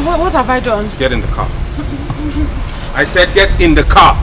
Why? What have I done? Get in the car. I said get in the car.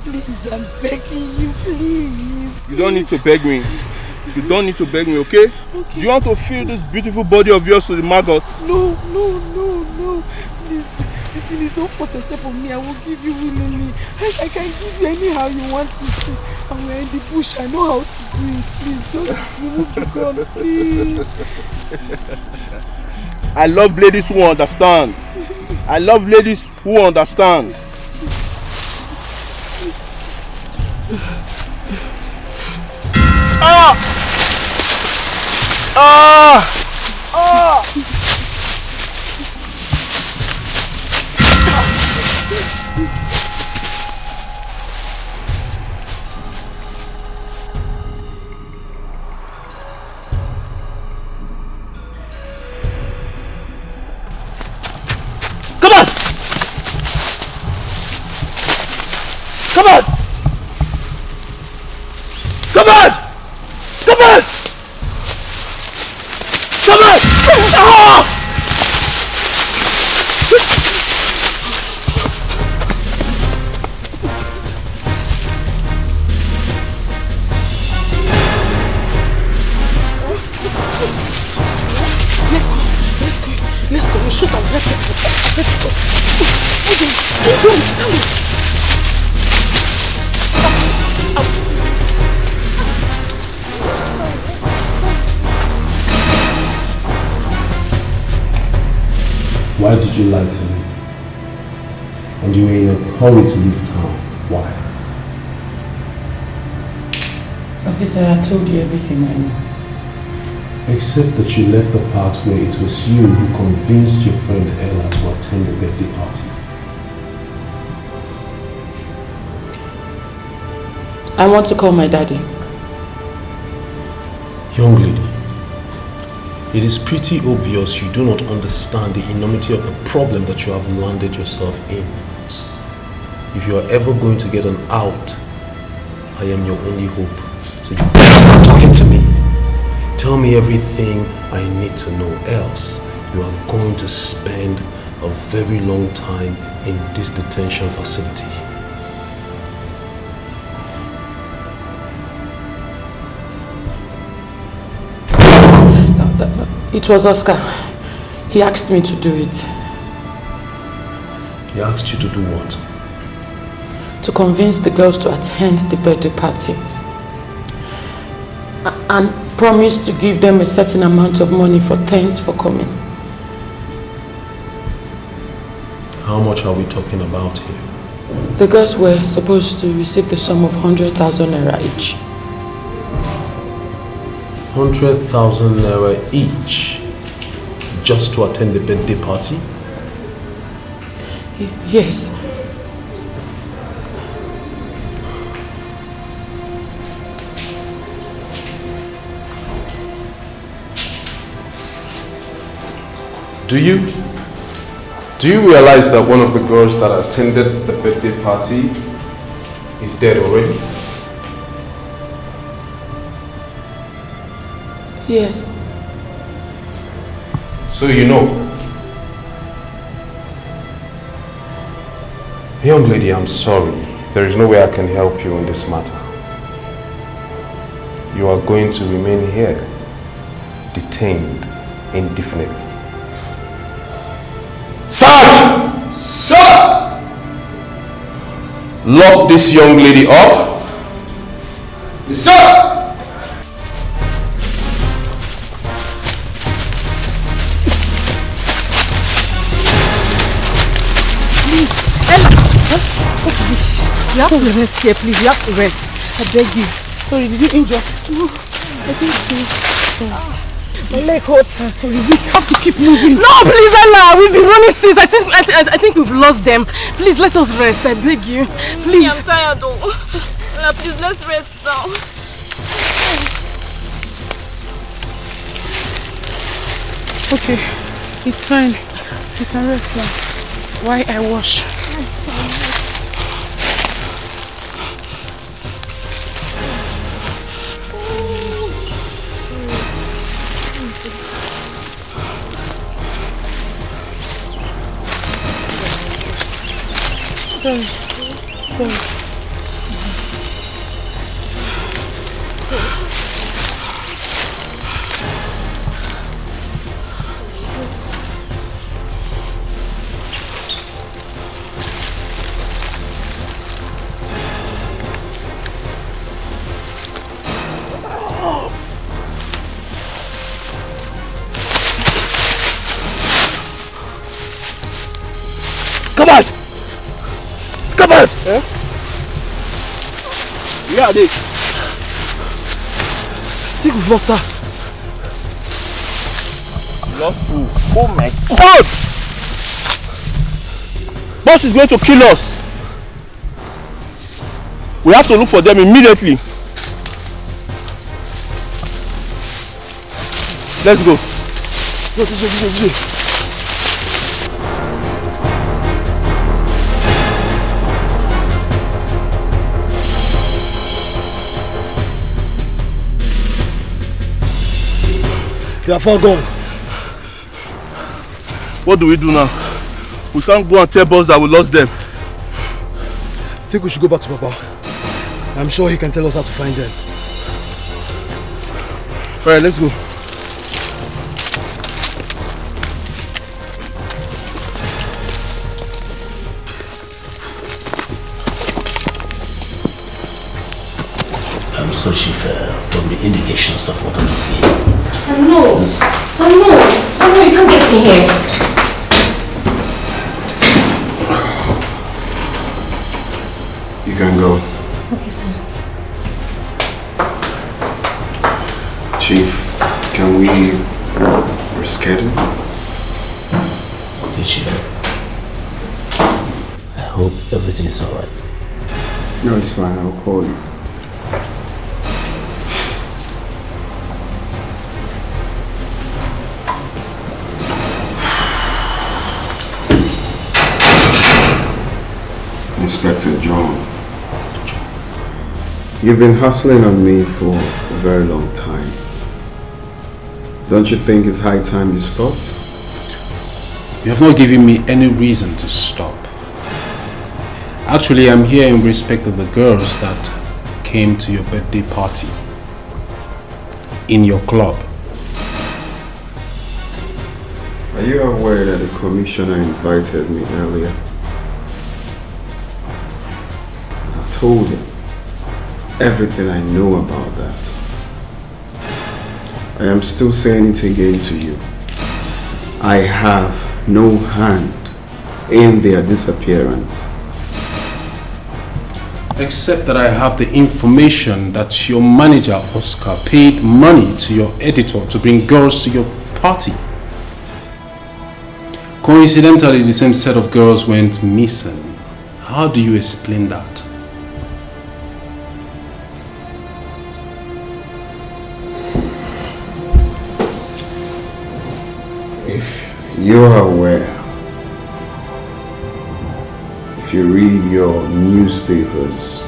Please, I'm begging you, please. You don't need to beg me. You don't need to beg me, okay? Do you want to fill this beautiful body of yours with the maggot? No. Please don't force yourself on me. I will give you willingly. I can give you anyhow you want it. And we're in the bush. I know how to do it. Please, just remove the gun, please. I love ladies who understand. I love ladies who understand. Why did you lie to me? And you were in a hurry to leave town. Why? Officer, I told you everything I know. Except that you left the part where it was you who convinced your friend Ella to attend the birthday party. I want to call my daddy. Young lady, it is pretty obvious you do not understand the enormity of the problem that you have landed yourself in. If you are ever going to get an out, I am your only hope. So you stop talking to me. Tell me everything I need to know, else you are going to spend a very long time in this detention facility. It was Oscar. He asked me to do it. He asked you to do what? To convince the girls to attend the birthday party. And promised to give them a certain amount of money for thanks for coming. How much are we talking about here? The girls were supposed to receive the sum of 100,000 naira each. 100,000 naira each just to attend the birthday party? Yes. Do you realize that one of the girls that attended the birthday party is dead already? Yes. So you know. Young lady, I'm sorry. There is no way I can help you in this matter. You are going to remain here, detained indefinitely. Sarge! Sir! Lock this young lady up. Yes, sir! You have to rest here, please. You have to rest. I beg you. Sorry, did you injure? No, I think so. My leg hurts. Sorry, we have to keep moving. No, please, Anna. We've been running since. I think we've lost them. Please, let us rest. I beg you. Please. I'm tired though. Please, let's rest now. Okay, it's fine. You can rest now. Why I wash? Sorry. Come out! Come out! Eh? Where are they? I think we've lost her. Lost who? Oh my God! Boss is going to kill us. We have to look for them immediately. Let's go. Go this way. They are far gone. What do we do now? We can't go and tell boss that we lost them. I think we should go back to Papa. I'm sure he can tell us how to find them. Alright, let's go. I'm searching from the indications of what I'm seeing. Samuel, you can't get in here. You can go. Okay, sir. Chief, can we reschedule? Okay, Chief. I hope everything is alright. No, it's fine. I'll call you. Inspector John, you've been hustling on me for a very long time. Don't you think it's high time you stopped? You have not given me any reason to stop. Actually, I'm here in respect of the girls that came to your birthday party in your club. Are you aware that the commissioner invited me earlier? Told him everything I know about that. I am still saying it again to you. I have no hand in their disappearance. Except that I have the information that your manager, Oscar, paid money to your editor to bring girls to your party. Coincidentally, the same set of girls went missing. How do you explain that? You are aware, if you read your newspapers,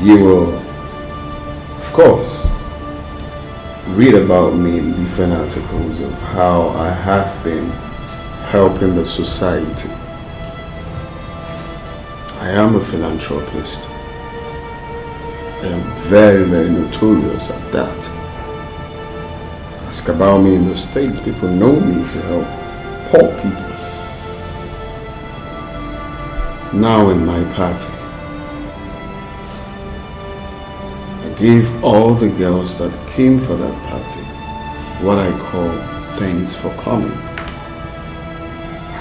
you will, of course, read about me in different articles of how I have been helping the society. I am a philanthropist. I am very, very notorious at that. Ask about me in the States, people know me to help poor people. Now in my party, I gave all the girls that came for that party what I call thanks for coming,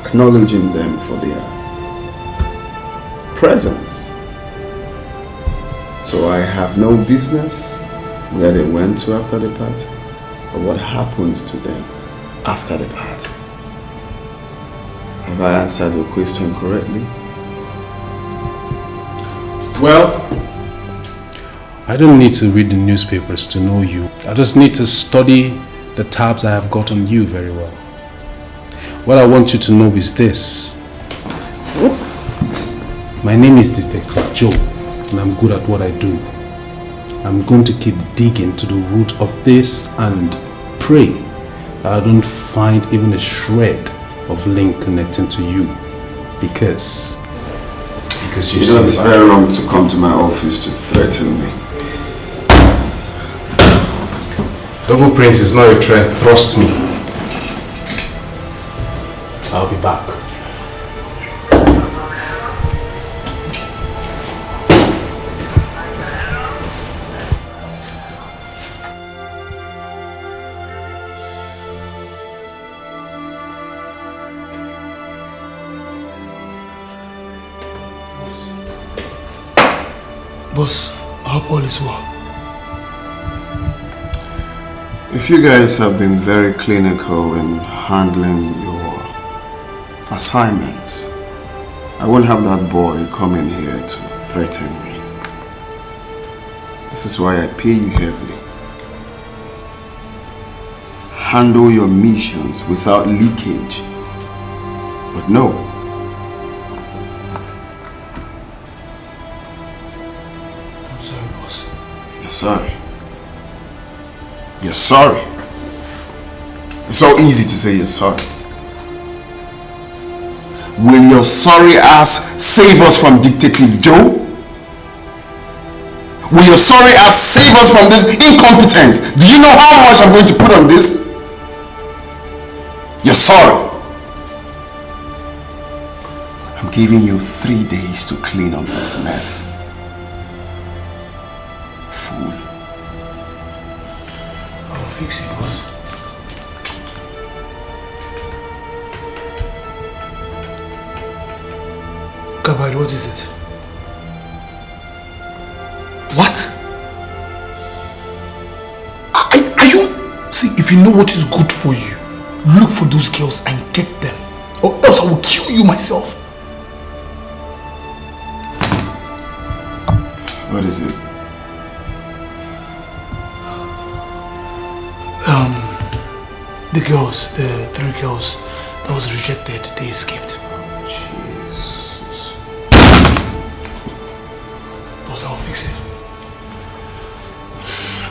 acknowledging them for their presence. So I have no business where they went to after the party or what happens to them after the party. Have I answered your question correctly? Well, I don't need to read the newspapers to know you. I just need to study the tabs I have got on you very well. What I want you to know is this. My name is Detective Joe, and I'm good at what I do. I'm going to keep digging to the root of this and pray that I don't find even a shred of link connecting to you. Because you know it's very wrong to come to my office to threaten me. Double Prince is not a threat, trust me. I'll be back. Boss, I hope all is well. If you guys have been very clinical in handling your assignments, I won't have that boy come in here to threaten me. This is why I pay you heavily. Handle your missions without leakage. But no. I'm sorry, boss. You're sorry. You're sorry. It's so easy to say you're sorry. Will your sorry ass save us from Detective Joe? Will your sorry ass save us from this incompetence? Do you know how much I'm going to put on this? You're sorry. I'm giving you 3 days to clean up this mess. Fool. I'll fix it, boss. Kabad, what is it? What? Are you... See, if you know what is good for you, look for those girls and get them. Or else I will kill you myself. What is it? The girls, the 3 girls that was rejected, they escaped. Jesus. Boss, I'll fix it.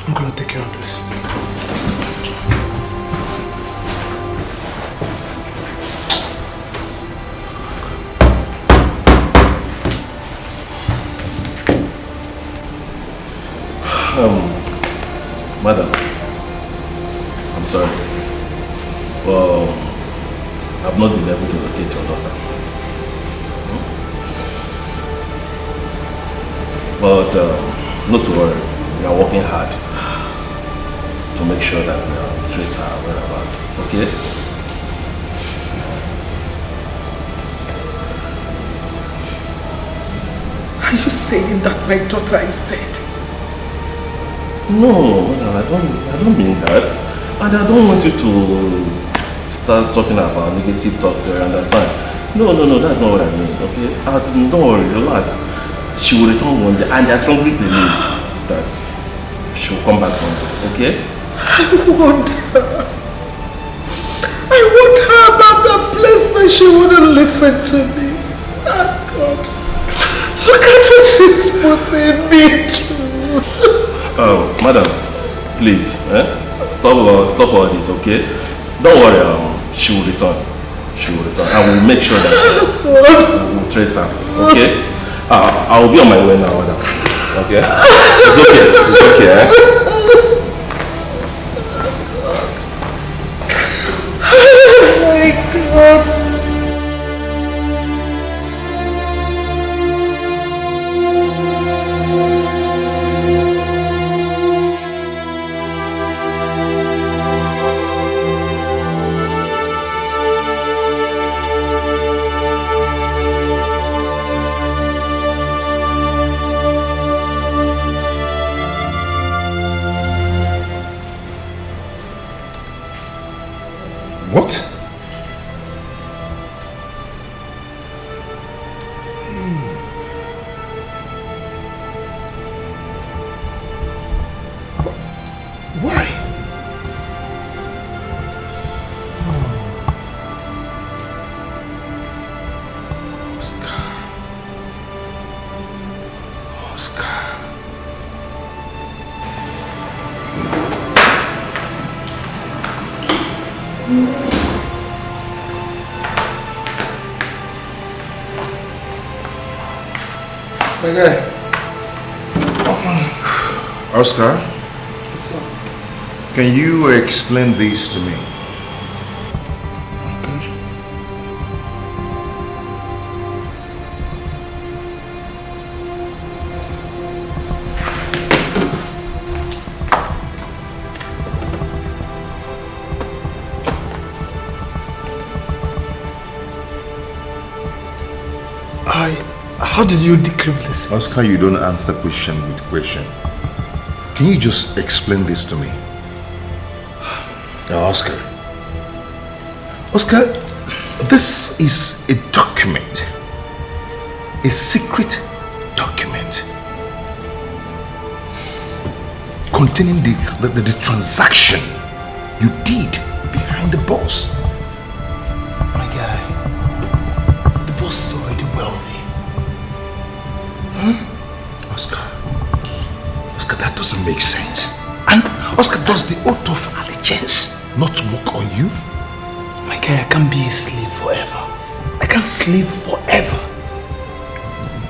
I'm gonna take care of this. Madam, I'm sorry. Well, I've not been able to locate your daughter. But not to worry, we are working hard to make sure that we trace her whereabouts. Okay? Are you saying that my daughter is dead? No, I don't mean that. And I don't want you to start talking about negative talks there, understand? No, that's not what I mean, okay? Don't worry, relax. She will return one day, and I strongly believe that she will come back one day, okay? I want her about that place, but she wouldn't listen to me. Oh God. Look at what she's putting me through. Oh, madam, please, stop all this, okay? Don't worry, she will return. She will return. I will make sure that we'll trace her, okay? I will be on my way now, madam. Okay? It's okay, eh? Oh my God. What? Why? My guy. Oscar? Can you explain this to me? Okay. How did you decrypt this? Oscar, you don't answer question with question. Can you just explain this to me? Now, Oscar, this is a document, a secret document containing the transaction you did behind the boss. My guy, the boss is already wealthy. Huh? Oscar, that doesn't make sense. And Oscar, does the oath of allegiance not work on you? My guy, I can't be a slave forever. I can't slave forever.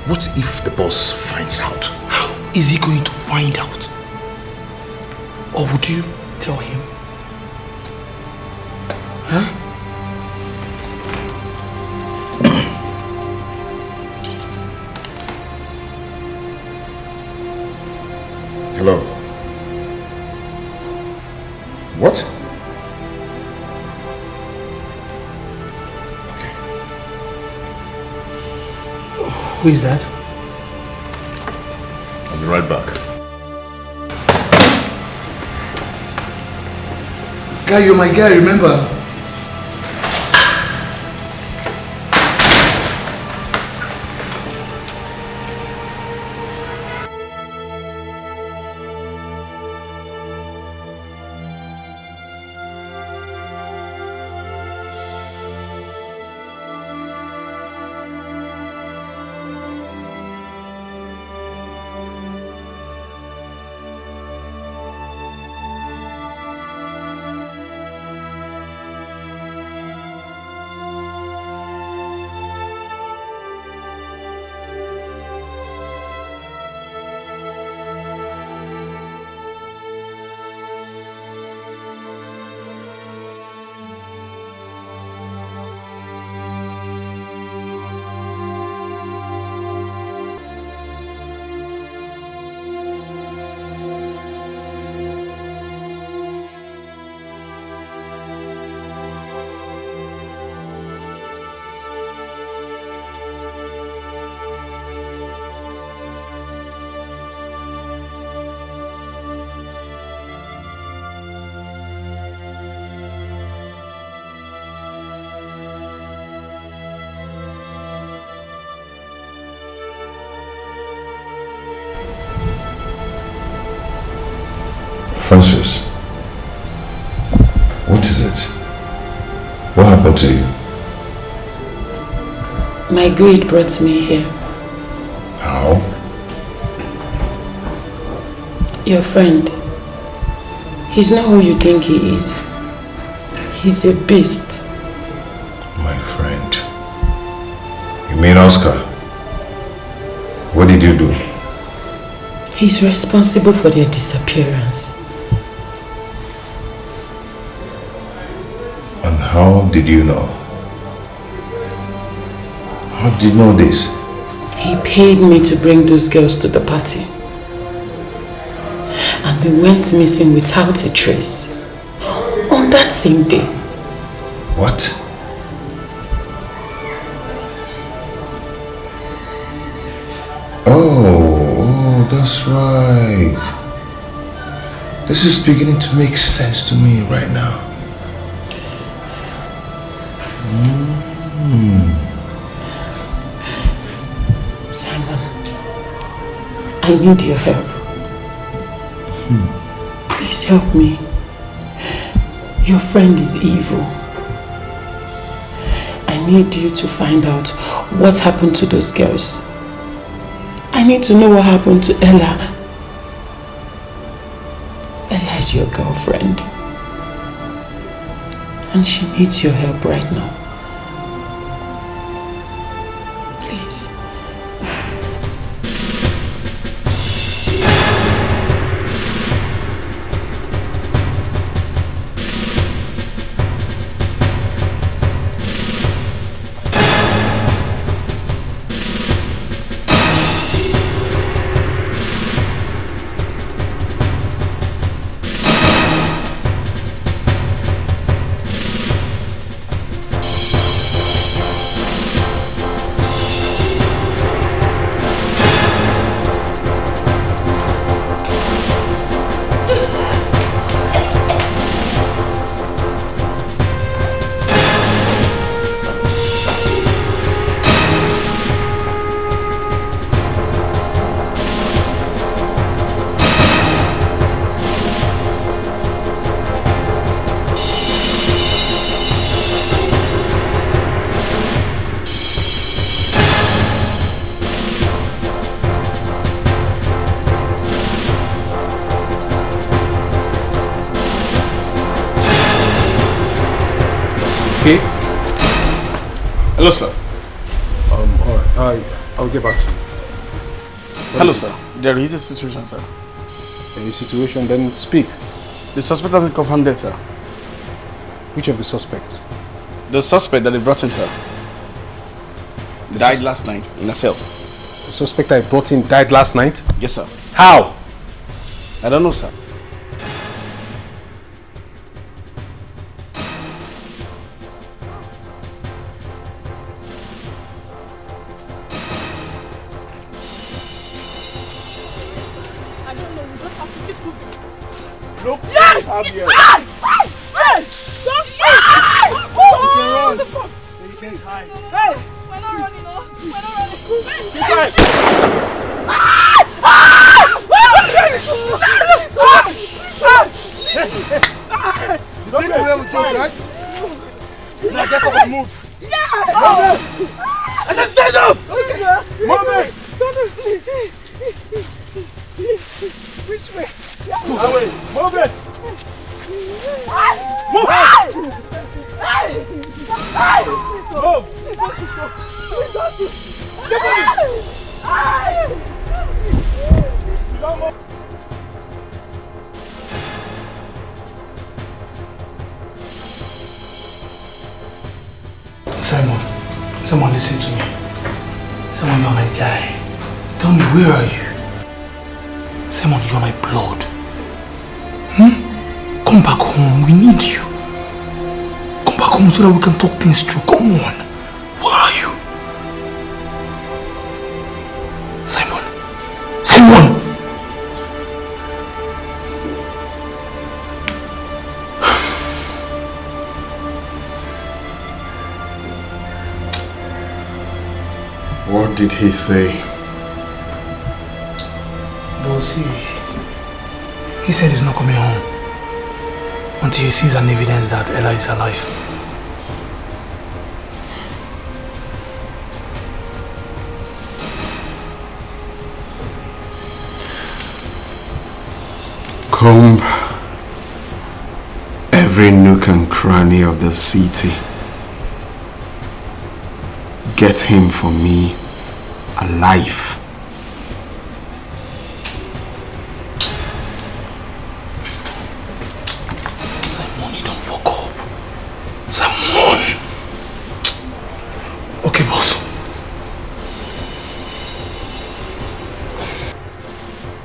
What if the boss finds out? How is he going to find out? Or would you tell him? Huh? Hello? What? Okay. Who is that? I'll be right back. Guy, you're my guy, remember? Francis, what is it? What happened to you? My greed brought me here. How? Your friend. He's not who you think he is. He's a beast. My friend. You mean Oscar? What did you do? He's responsible for their disappearance. And how did you know? How did you know this? He paid me to bring those girls to the party. And they went missing without a trace. On that same day. What? Oh, that's right. This is beginning to make sense to me right now. I need your help. Please help me. Your friend is evil. I need you to find out what happened to those girls. I need to know what happened to Ella. Ella is your girlfriend. And she needs your help right now. Please. Hello, sir. Alright, I'll get back to you. Hello, sir. There is a situation, sir. A situation, then speak. The suspect has been confirmed dead, sir. Which of the suspects? The suspect that they brought in, sir. Died last night in a cell. The suspect I brought in died last night? Yes, sir. How? I don't know, sir. Simon, listen to me. Simon, you're my guy. Tell me, where are you? Simon, you're my blood. Come back home, we need you. Come back home so that we can talk things through. Come on. Where are you? Simon. Simon! What did he say? Bossy, he said he's not coming home until he sees an evidence that Ella is alive. Comb every nook and cranny of the city. Get him for me alive. Simon, you don't fuck up. Simon. Okay, boss.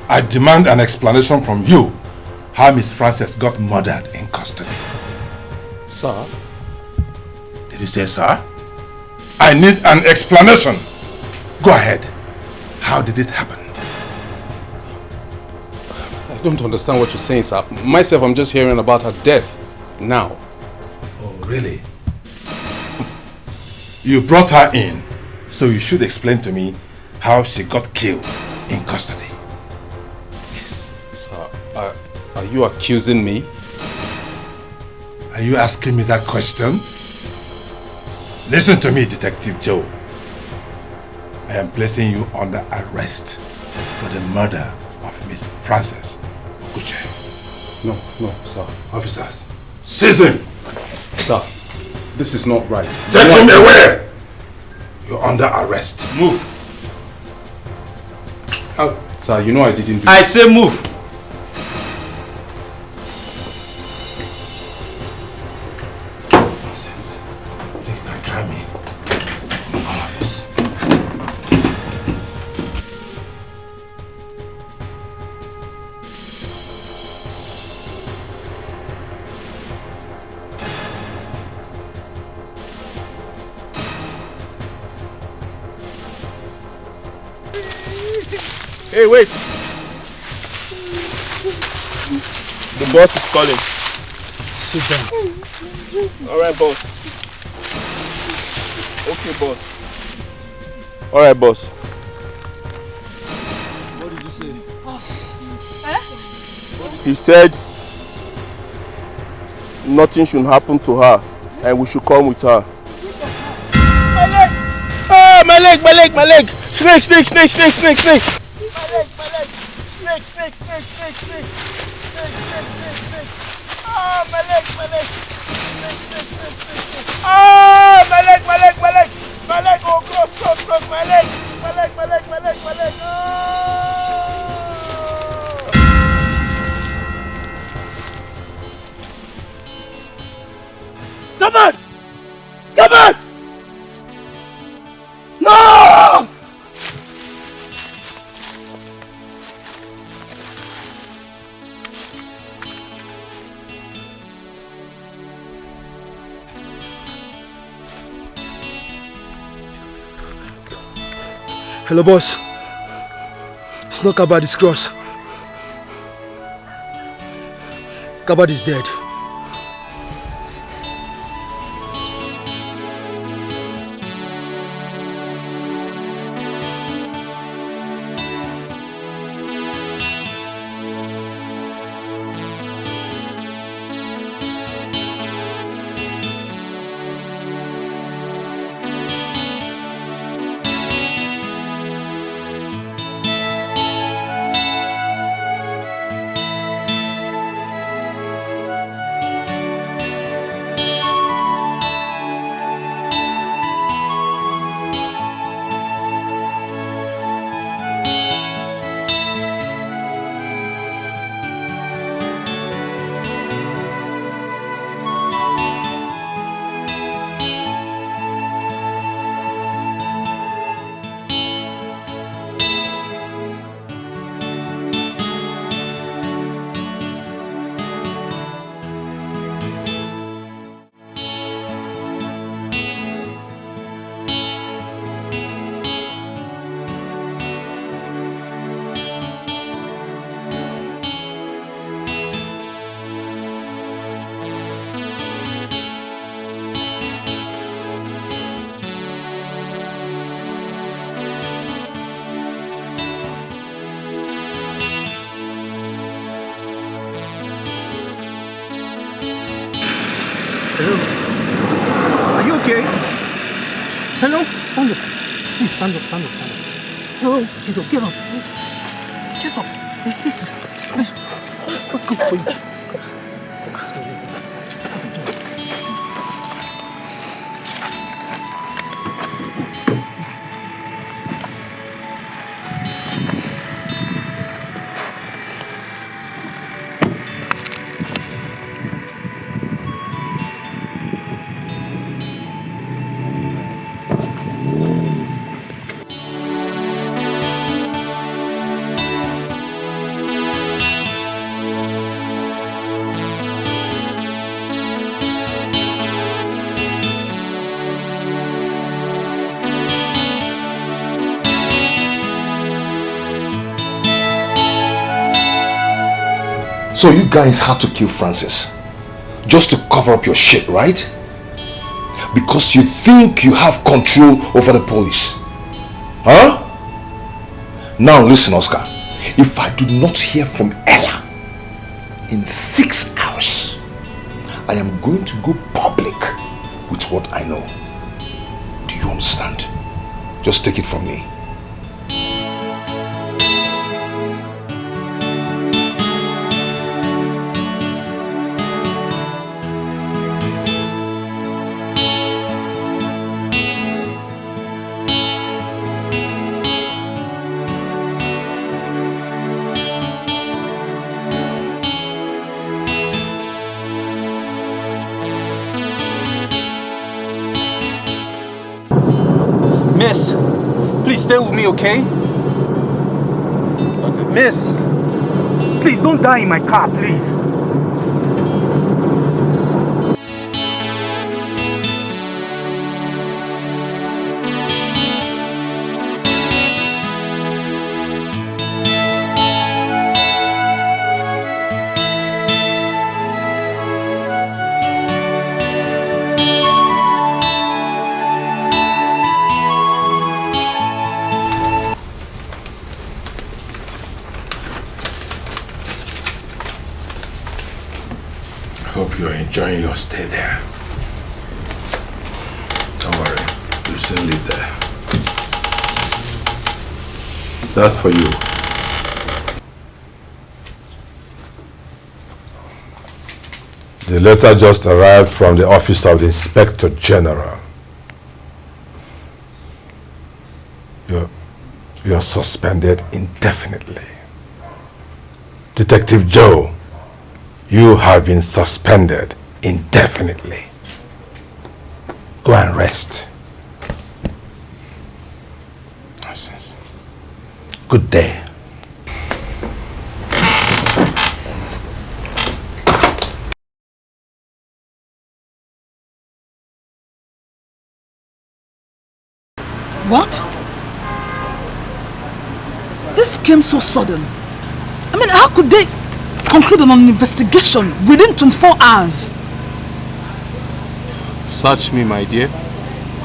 I demand an explanation from you how Miss Frances got murdered in custody. Sir? Did you say sir? I need an explanation. Go ahead. How did it happen? I don't understand what you're saying, sir. Myself, I'm just hearing about her death now. Oh, really? You brought her in, so you should explain to me how she got killed in custody. Are you accusing me? Are you asking me that question? Listen to me, Detective Joe. I am placing you under arrest for the murder of Miss Frances Okuche. No, sir. Officers, seize him! Sir, this is not right. Take him away! You're under arrest. Move. Sir, you know I didn't do I say move. Nonsense. You can try me. My office. Hey, wait! The boss is calling. Sit down. Alright, boss. Okay, boss. Alright, boss. What did you say? He said nothing should happen to her and we should come with her. My leg! Oh, my leg! Snake! My leg! Snake! Oh, my leg! Oh, my leg! Oh, cross! My leg! Oh! Come on! No! Hello, boss. It's not Kabad, it's Cross. Kabad is dead. Hello? Are you okay? Hello? Stand up. Please stand up. Hello? Get up. This is not good for you. So you guys had to kill Frances just to cover up your shit, right? Because you think you have control over the police. Huh? Now listen, Oscar. If I do not hear from Ella in 6 hours, I am going to go public with what I know. Do you understand? Just take it from me. Miss, please stay with me, okay? Miss, please don't die in my car, please. Hope you're enjoying your stay there. Don't worry, you'll soon leave there. That's for you. The letter just arrived from the office of the Inspector General. You're suspended indefinitely. Detective Joe, you have been suspended indefinitely. Go and rest. Good day. What? This came so sudden. I mean, how could they conclude on an investigation within 24 hours? Search me, my dear.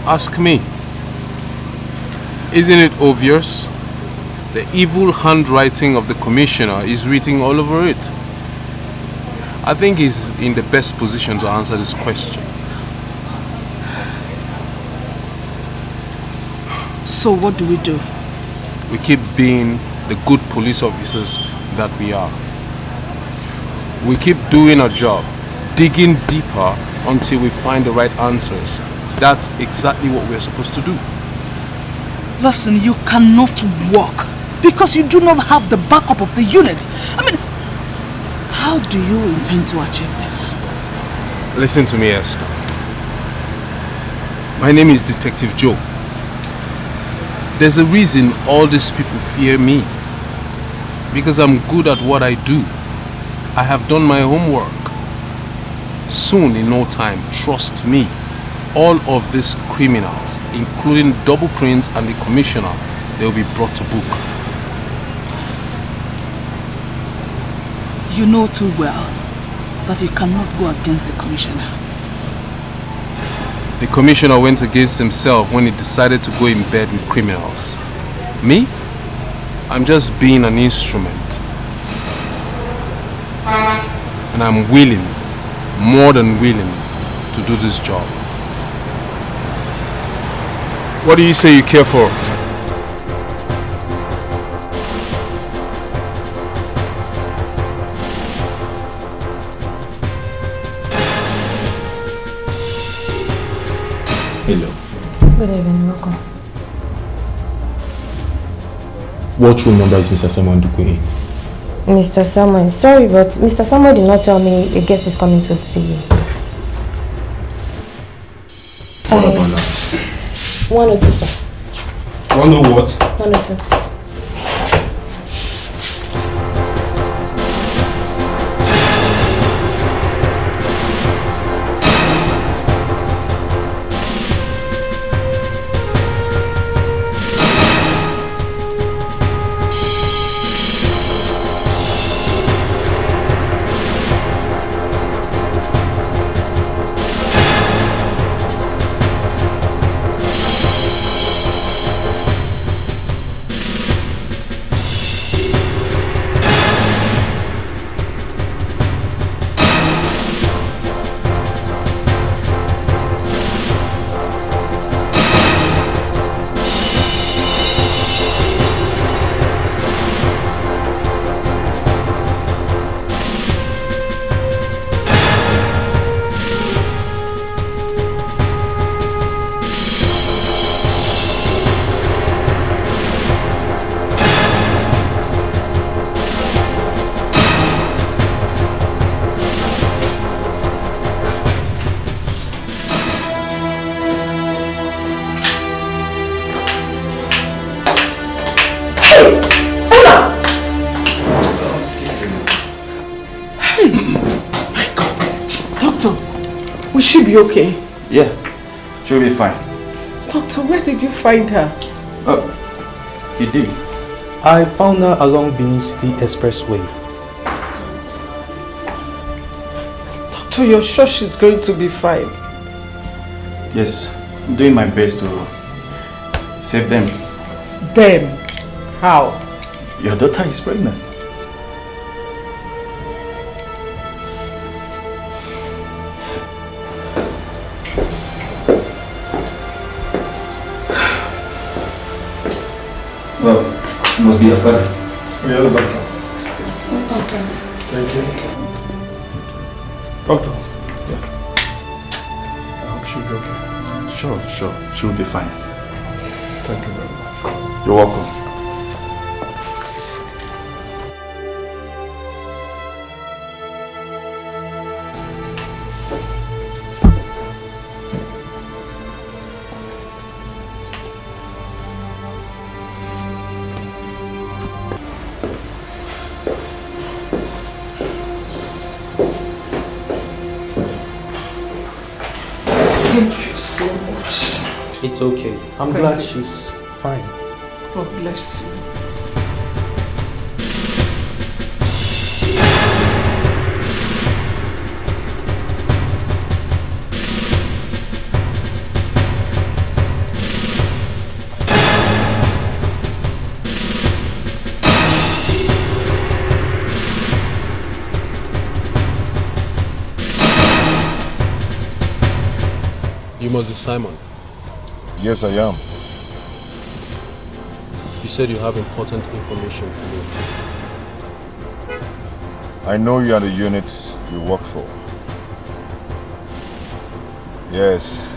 Ask me. Isn't it obvious? The evil handwriting of the commissioner is written all over it. I think he's in the best position to answer this question. So what do we do? We keep being the good police officers that we are. We keep doing our job, digging deeper until we find the right answers. That's exactly what we're supposed to do. Listen, you cannot walk because you do not have the backup of the unit. I mean, how do you intend to achieve this? Listen to me, Esther. My name is Detective Joe. There's a reason all these people fear me. Because I'm good at what I do. I have done my homework. Soon, in no time, trust me, all of these criminals, including Double Prince and the Commissioner, they will be brought to book. You know too well that you cannot go against the Commissioner. The Commissioner went against himself when he decided to go in bed with criminals. Me? I'm just being an instrument. And I'm willing, more than willing, to do this job. What do you say you care for? Hello. Good evening, welcome. What room number is Mr. Samuel Duque in? Mr. Samuel, sorry, but Mr. Samuel did not tell me a guest is coming to see you. What about that? 102, sir. 102 what? 102. Hey! Ella! Hey! My God. Doctor, will she be okay? Yeah, she'll be fine. Doctor, where did you find her? Oh, you did? I found her along Benin City Expressway. Doctor, you're sure she's going to be fine? Yes, I'm doing my best to save them. Them? How? Your daughter is pregnant. Well, it must be your father. Yeah, the doctor. Oh, sir. Thank you. Doctor. Yeah. I hope she'll be okay. Sure. She'll be fine. Thank you very much. You're welcome. Thank you so much. It's okay. I'm glad she's fine. God bless you. You must be Simon. Yes, I am. You said you have important information for me. I know you are the unit you work for. Yes,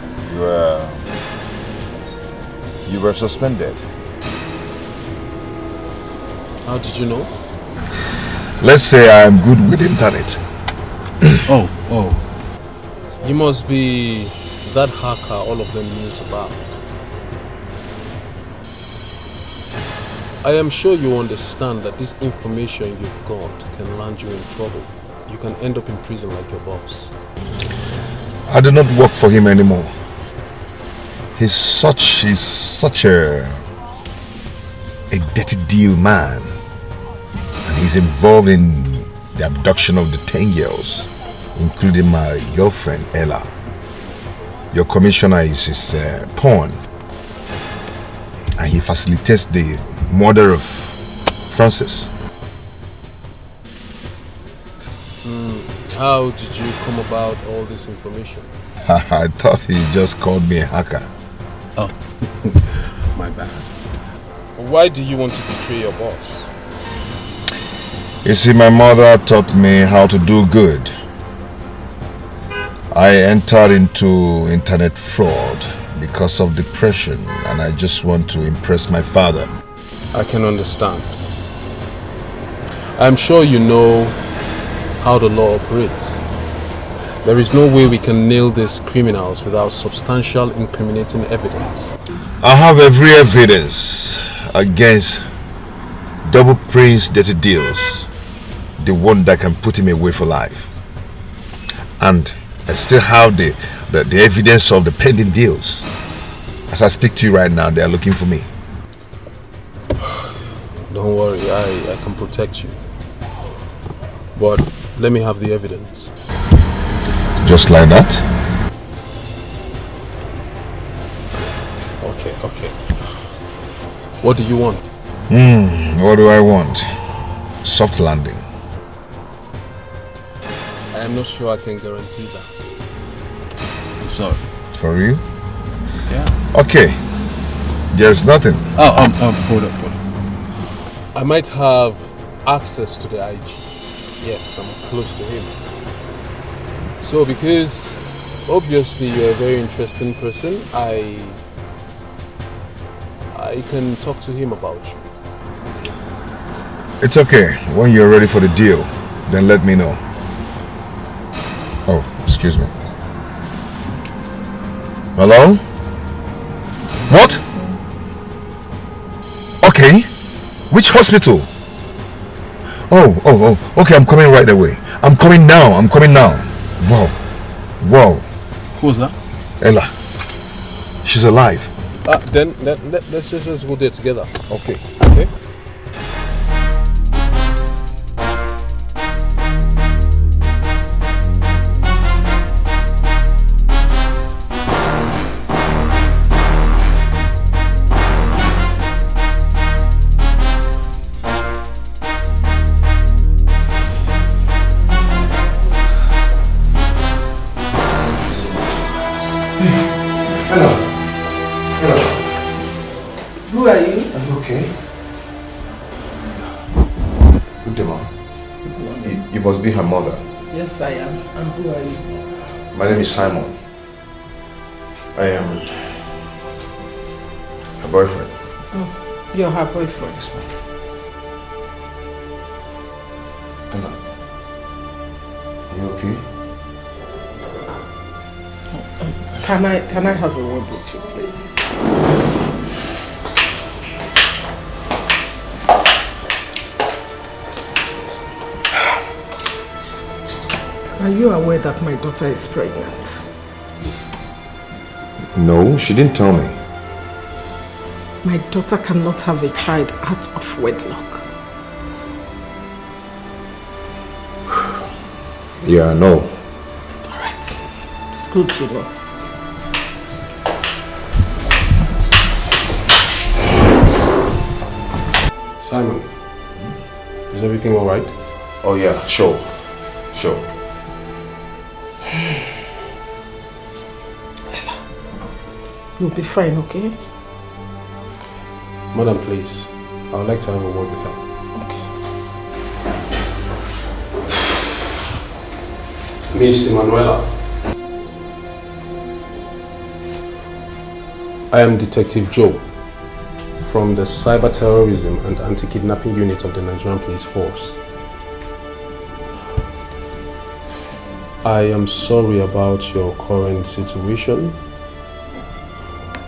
you were suspended. How did you know? Let's say I am good with internet. Oh. You must be that hacker all of them news about. I am sure you understand that this information you've got can land you in trouble. You can end up in prison like your boss. I do not work for him anymore. He's such a dirty deal man. And he's involved in the abduction of the 10 girls, including my girlfriend Ella. Your commissioner is his pawn, and he facilitates the murder of Francis. How did you come about all this information? I thought he just called me a hacker. Oh, my bad. Why do you want to betray your boss? You see, my mother taught me how to do good. I entered into internet fraud because of depression, and I just want to impress my father. I can understand. I'm sure you know how the law operates. There is no way we can nail these criminals without substantial incriminating evidence. I have every evidence against Double Prince Dirty Deals, the one that can put him away for life. And I still have the evidence of the pending deals. As I speak to you right now, they are looking for me. Don't worry, I can protect you. But let me have the evidence. Just like that? Okay. What do you want? What do I want? Soft landing. I am not sure I can guarantee that. I'm sorry. For you? Yeah. Okay. There's nothing. Hold up. I might have access to the IG. Yes, I'm close to him. So because obviously you're a very interesting person, I can talk to him about you. It's okay. When you're ready for the deal, then let me know. Oh, excuse me. Hello? What? Okay. Which hospital? Oh, okay, I'm coming right away. I'm coming now. Wow. Who's that? Ella. She's alive. Then let's just go there together. Okay. Who are you? Are you okay? Good day, ma'am. You must be her mother. Yes, I am. And who are you? My name is Simon. I am her boyfriend. Oh, you're her boyfriend. Yes, ma'am. Ella, are you okay? Can I have a word with you, please? Are you aware that my daughter is pregnant? No, she didn't tell me. My daughter cannot have a child out of wedlock. Yeah, I know. Alright. It's good, you know. Simon, is everything alright? Oh yeah, sure. You'll be fine, okay? Madam, please. I would like to have a word with her. Okay. Miss Emanuela. I am Detective Joe from the Cyber Terrorism and Anti-Kidnapping Unit of the Nigerian Police Force. I am sorry about your current situation,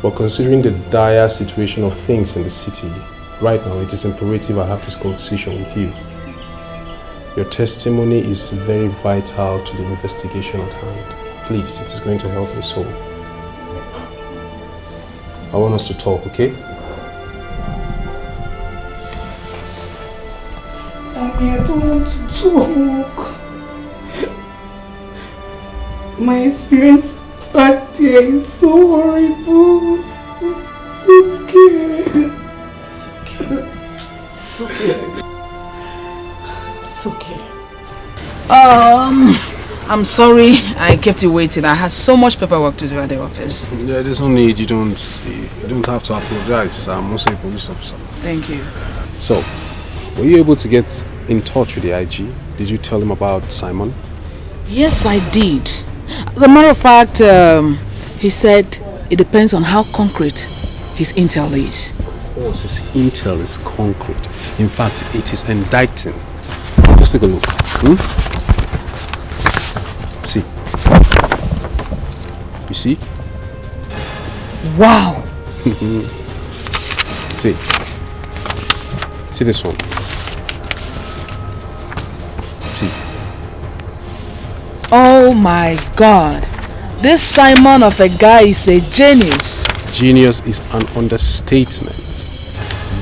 but considering the dire situation of things in the city, right now it is imperative I have this conversation with you. Your testimony is very vital to the investigation at hand. Please, it is going to help me so. I want us to talk, okay? Mommy, I don't want to talk. My experience back there is so horrible. I'm so scared. It's okay. It's okay. I'm sorry I kept you waiting. I had so much paperwork to do at the office. Yeah, there's no need. You don't have to apologize. I'm also a police officer. Thank you. So, were you able to get in touch with the IG? Did you tell him about Simon? Yes, I did. As a matter of fact, he said it depends on how concrete his intel is. Of course, his intel is concrete. In fact, it is indicting. Just take a look. See. You see? Wow! See. See this one. See. Oh my God! This Simon of a guy is a genius. Genius is an understatement.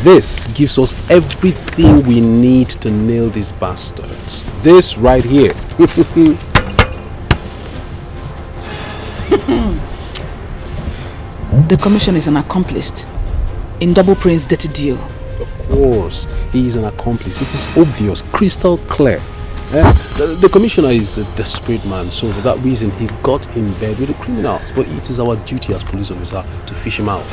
This gives us everything we need to nail these bastards. This right here. The commission is an accomplice in Double Prince's dirty deal. Of course, he is an accomplice. It is obvious, crystal clear. The commissioner is a desperate man, so for that reason he got in bed with the criminals. But it is our duty as police officer to fish him out.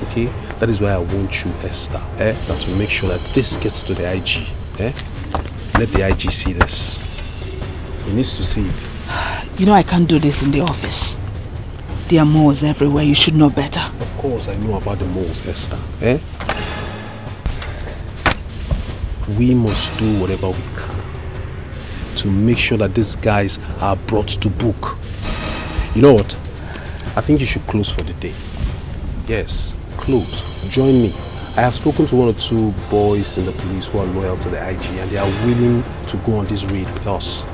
Okay? That is why I want you, Esther, that to make sure that this gets to the IG. Let the IG see this. He needs to see it. You know I can't do this in the office. There are moles everywhere. You should know better. Of course I know about the moles, Esther. We must do whatever we can to make sure that these guys are brought to book. You know what? I think you should close for the day. Yes, close. Join me. I have spoken to one or two boys in the police who are loyal to the IG and they are willing to go on this raid with us.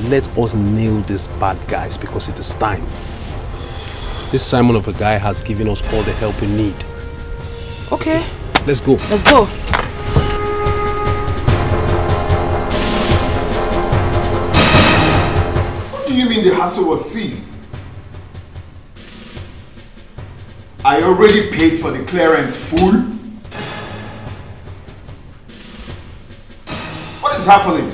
Let us nail these bad guys because it is time. This Simon of a guy has given us all the help we need. Okay. Let's go. Let's go. What do you mean the hassle was seized? I already paid for the clearance full. What is happening?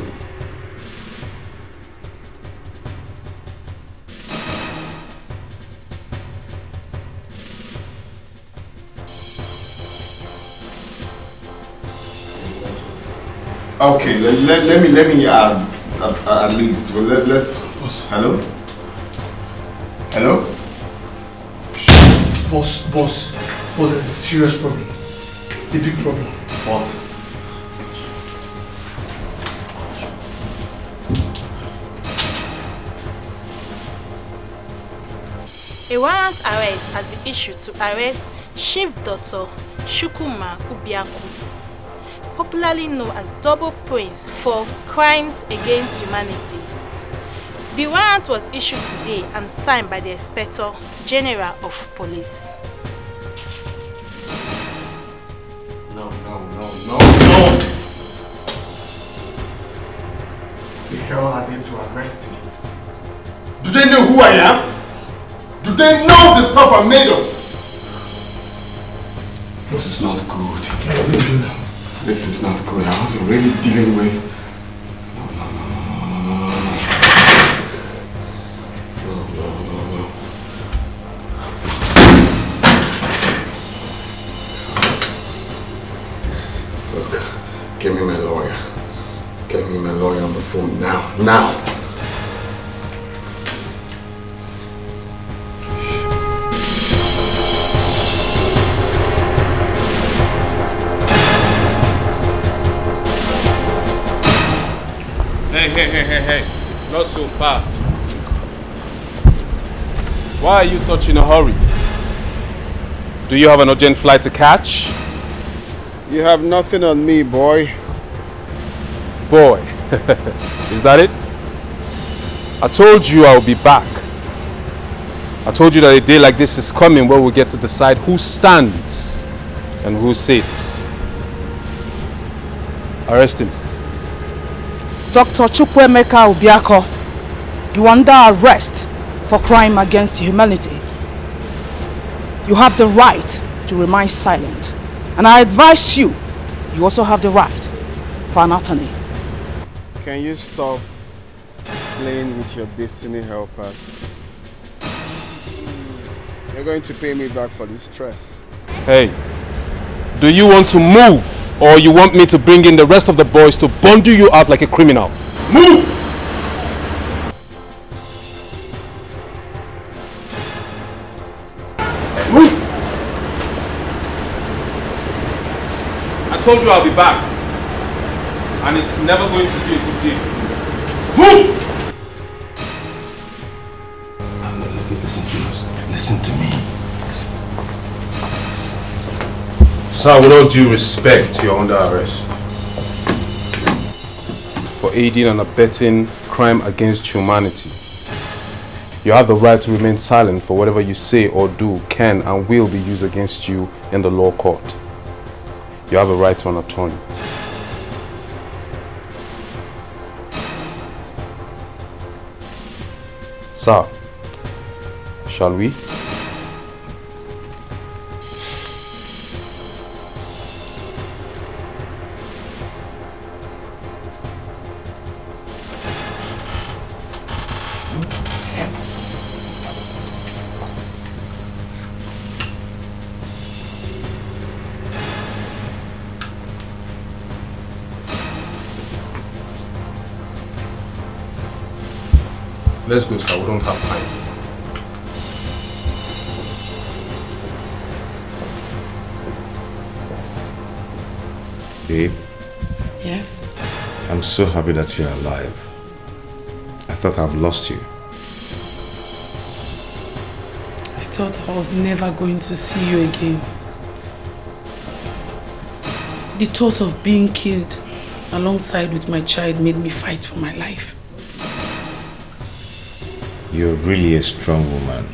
Okay, let me at least. Well, let's. Hello. Hello. Boss, there's a serious problem. A big problem. What? A warrant arrest has been issued to arrest Chief Dr. Shukuma Ubiaku, popularly known as Double Prince, for crimes against humanity. The warrant was issued today and signed by the Inspector General of Police. No. The hell are they to arrest me? Do they know who I am? Do they know the stuff I'm made of? This is not good. This is not good. I was already dealing with... Give me my lawyer. Get me my lawyer on the phone now. Now! Hey. Not so fast. Why are you such in a hurry? Do you have an urgent flight to catch? You have nothing on me, boy. Boy, is that it? I told you I'll be back. I told you that a day like this is coming where we'll get to decide who stands and who sits. Arrest him. Dr. Chukwuemeka Ubiako, you are under arrest for crime against humanity. You have the right to remain silent. And I advise you also have the right for an attorney. Can you stop playing with your destiny helpers? You're going to pay me back for this stress. Hey, do you want to move or you want me to bring in the rest of the boys to bundle you out like a criminal? Move! Move! I told you I'll be back. And it's never going to be a good day. Move! Listen, Julius. Listen to me. Sir, with all due respect, you're under arrest for aiding and abetting crime against humanity. You have the right to remain silent, for whatever you say or do can and will be used against you in the law court. You have a right to an attorney. Sir, shall we? Let's go, sir. We don't have time. Babe? Yes? I'm so happy that you're alive. I thought I've lost you. I thought I was never going to see you again. The thought of being killed alongside with my child made me fight for my life. You're really a strong woman.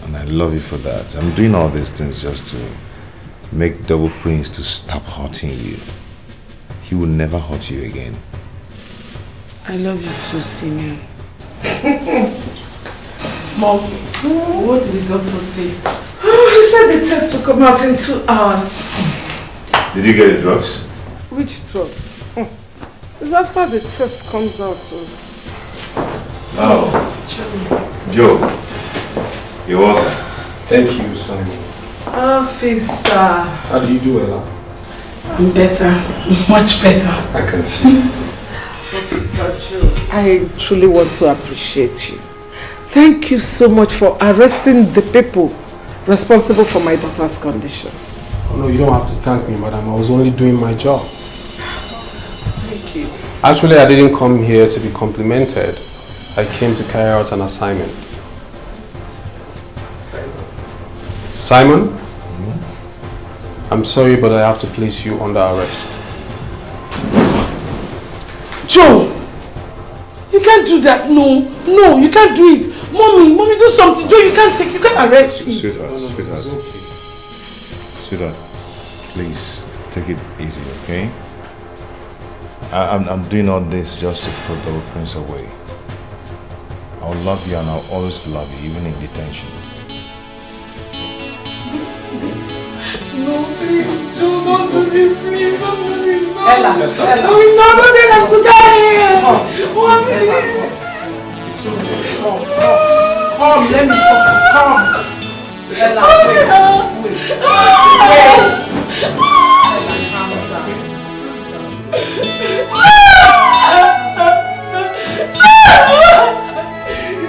And I love you for that. I'm doing all these things just to make Double Prince to stop hurting you. He will never hurt you again. I love you too, Simeon. Mom, what did the doctor say? He said the test will come out in 2 hours. Did you get the drugs? Which drugs? It's after the test comes out. Oh. Joe. You're welcome. Thank you, Simon. Officer. How do you do, Ella? I'm better. Much better. I can see. Officer Joe, I truly want to appreciate you. Thank you so much for arresting the people responsible for my daughter's condition. Oh no, you don't have to thank me, madam. I was only doing my job. Thank you. Actually, I didn't come here to be complimented. I came to carry out an assignment. Simon? I'm sorry, but I have to place you under arrest. Joe! You can't do that. No, you can't do it. Mommy, do something. Joe, you can't arrest him. Sweetheart, please take it easy, okay? I'm doing all this just to put Double Prince away. I'll love you and I'll always love you, even in detention. No, please, Joe, don't do this, please, don't do this, no. Ella. No, don't let them to die. Come, let me talk. Come. Ella, wait.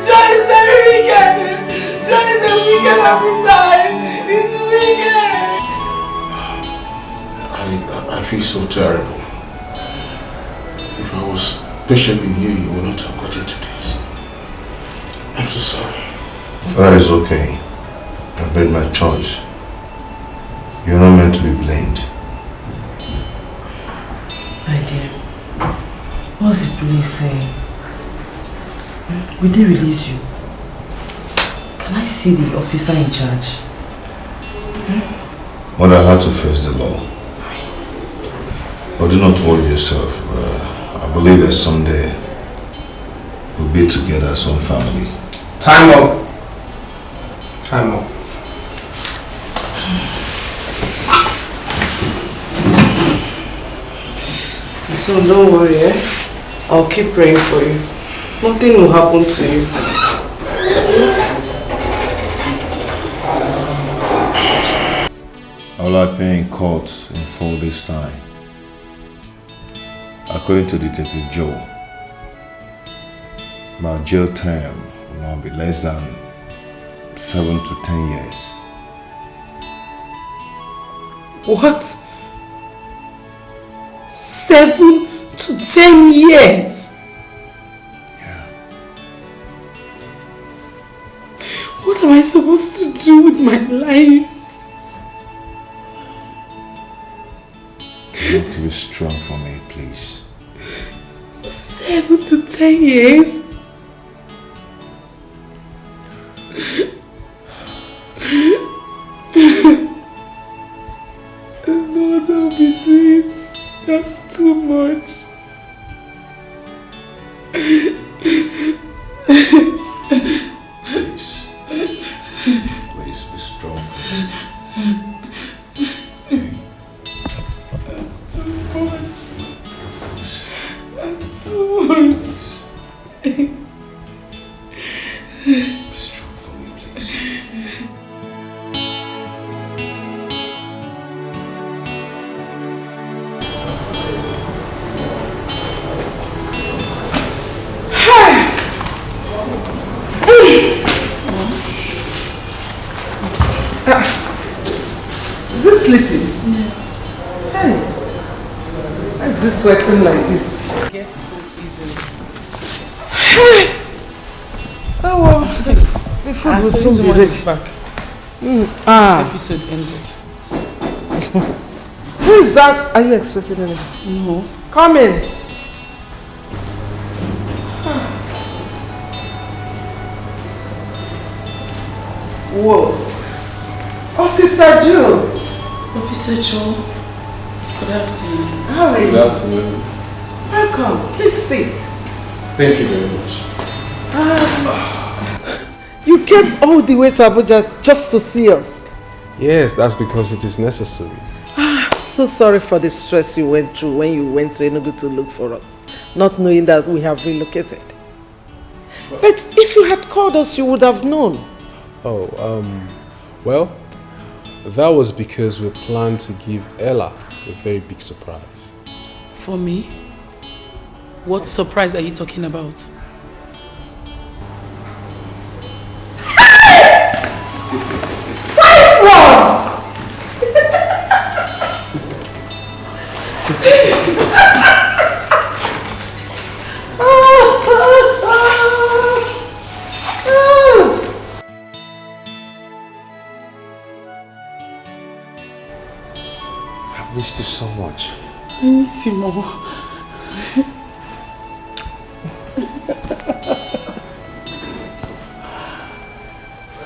Joe is very wicked. Joe is a wicked officer. He's wicked. I feel so terrible. If I was patient with you, you would not have gotten to this. I'm so sorry. That is okay. I've made my choice. You're not meant to be blamed. My dear, what's the police saying? Will they release you? Can I see the officer in charge? Well, I had to face the law. But do not worry yourself. I believe that someday we'll be together as one family. Time up. Time up. So don't worry, I'll keep praying for you. Nothing will happen to you. I will appear in court in 4 days' time. According to Detective Joe, my jail term will now be less than 7 to 10 years. What? 7 to 10 years? Yeah. What am I supposed to do with my life? You have to be strong for me, please. 7 to 10 years? I don't know what I'll be doing. That's too much. Please be strong for me. That's too much. That's too much. Be strong for me, please. Is this sleeping? Yes. Hey, why is this sweating like this? Get food easily. Hey! Oh well, the food will soon be ready. Back. This episode ended. Who is that? Are you expecting anything? No. Come in. Whoa. Officer Joe. Officer Joe. Good afternoon. How are you? Good afternoon. Welcome. Please sit. Thank you very much. You came all the way to Abuja just to see us. Yes, that's because it is necessary. So sorry for the stress you went through when you went to Enugu to look for us, not knowing that we have relocated. But if you had called us, you would have known. Oh, well, that was because we planned to give Ella a very big surprise. For me? What surprise are you talking about? Simon! I've missed you so much. I miss you more.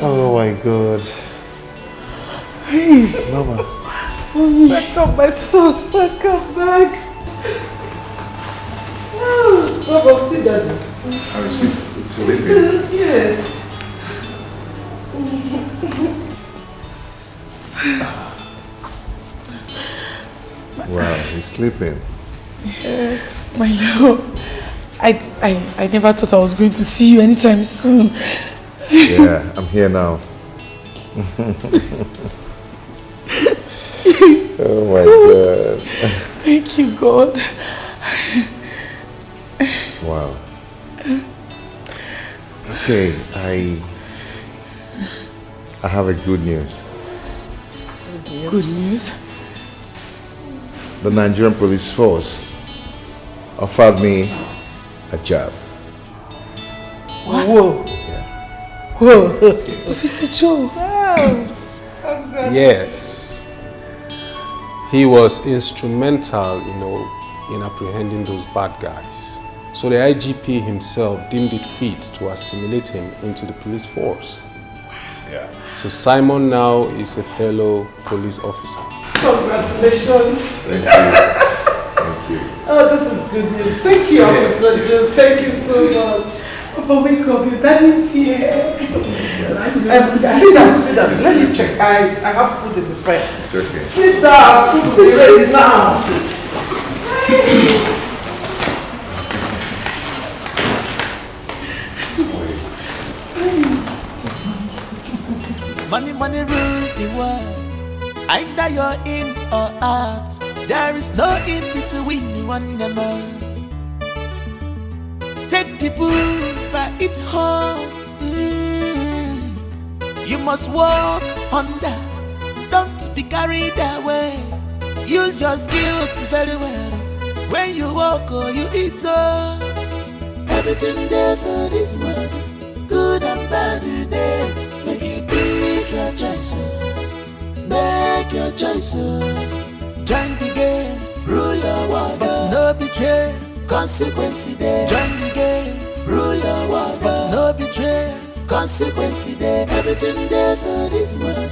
Oh my God. Hey. Mama. Mommy. Welcome, my son. Welcome back. Baba, see Daddy. How is she? It's sleeping. Good, yes. Wow, he's sleeping. Yes. My love, I never thought I was going to see you anytime soon. Yeah, I'm here now. Oh my God. Thank you, God. Wow. Okay, I have a good news. Good news? The Nigerian police force offered me a job. What? Whoa. Whoa. Officer Joe. Wow. Congrats. Yes. He was instrumental, in apprehending those bad guys. So the IGP himself deemed it fit to assimilate him into the police force. Yeah. So Simon now is a fellow police officer. Congratulations. Thank you. Thank you. Oh, this is good news. Thank you, Officer Joe. Thank you so much. Papa, wake up. Your daddy's here. Sit down. Let me check. I have food in the fridge. It's okay. Sit down. Sit ready now. Money rules the world. Either you're in or out. There is no in between you and them all. Take the bull by its horn. You must walk under. Don't be carried away. Use your skills very well. When you walk or you eat everything there for this world. Good and bad today. Make it pick your choice. Make your choice. Join the game, rule your world, but no betray. Consequence there. Join the game, rule your world, but no betray. Consequence there. Everything there for this world.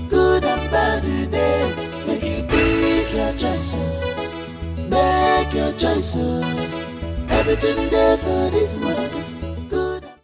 Good and bad today. Make it pick your choice. Make your choice. Everything there for this world.